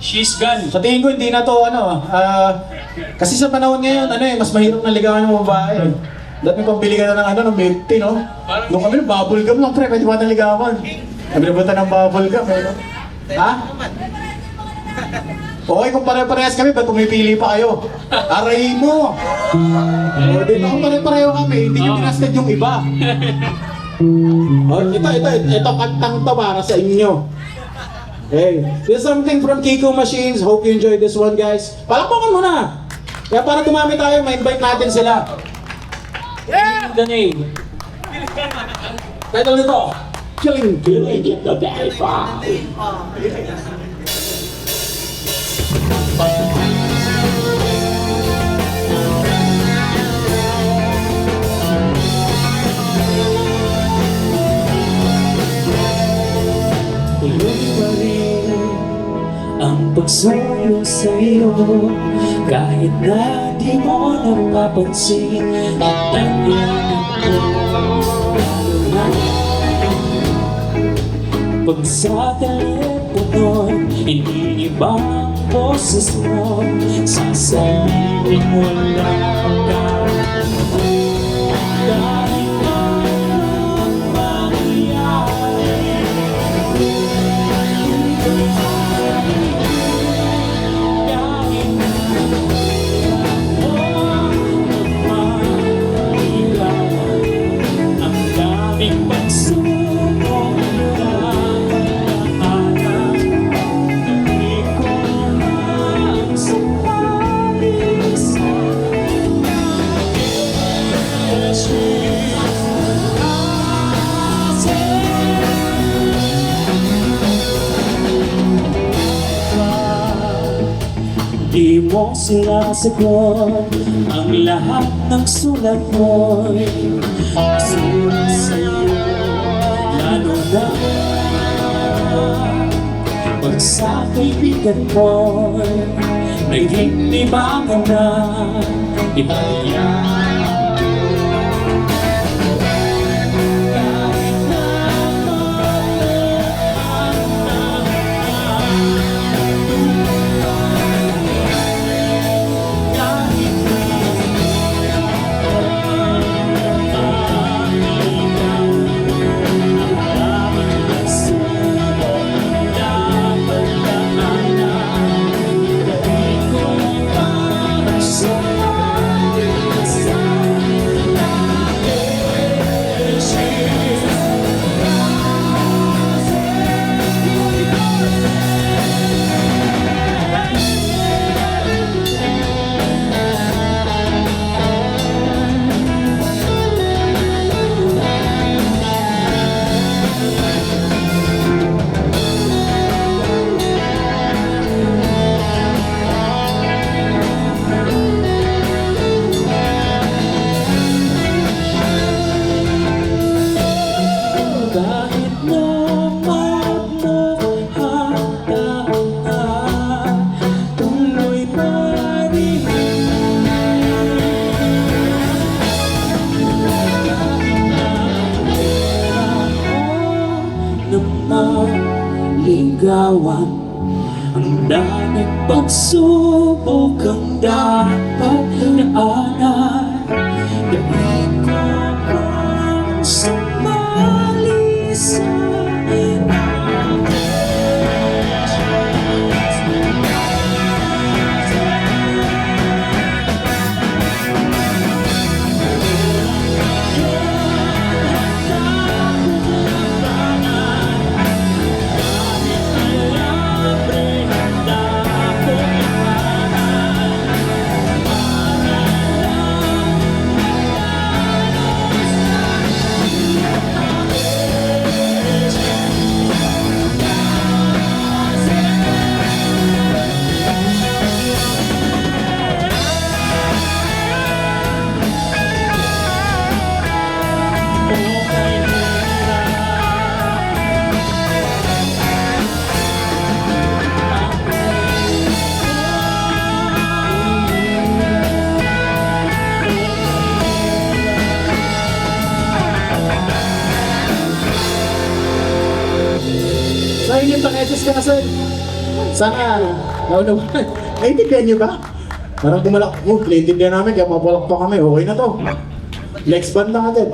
She's gone. Sa tingin ko hindi na to kasi sa panahon ngayon mas mahirap na ligawan ng babae. Dati pambili ka na ng milk tea, no? Nung kami ng bubble gum lang, pre, pwede ba na ligawan? Kami nabutan ng bubble gum, no? Ha? Okay, kung pare-parehas kami, ba't pumipili pa kayo? Arayin mo! Di ba kung pare-pareho kami, hindi nyo tinasted yung iba. Ito kantang to para sa inyo. Hey, this is something from Kiko Machines. Hope you enjoyed this one, guys. Palakpakan mo na! Kaya para tumami tayo, ma-invite natin sila. Yeah! The name. Title nito, Killing in the Telephone. Tuloy pa rin ang pagsuyo sa'yo, kahit na di mo napapansin. Tanyanan ko, lalo na pag sa telepono, hindi ibang boses mo, sasabihin mo lang ka. Dahil anong mangyari, kahit na ang daming pagsubok na pagdaanan, hindi ko na sumali sa di mo sinasagot ang lahat ng sulat mo'y sulat sa'yo, lalo na pag sa kaibigan mo'y naging libangan na iba yan. Ligawan ang daming pagsubok ang dapat daanan. Di ko pang sumali sa Sa inyo, pangesis ka na, sir. Sana Naintindihan niyo ba? Parang bumalak, naintindihan namin, kaya mapalak pa kami, okay na to. Next band na agad.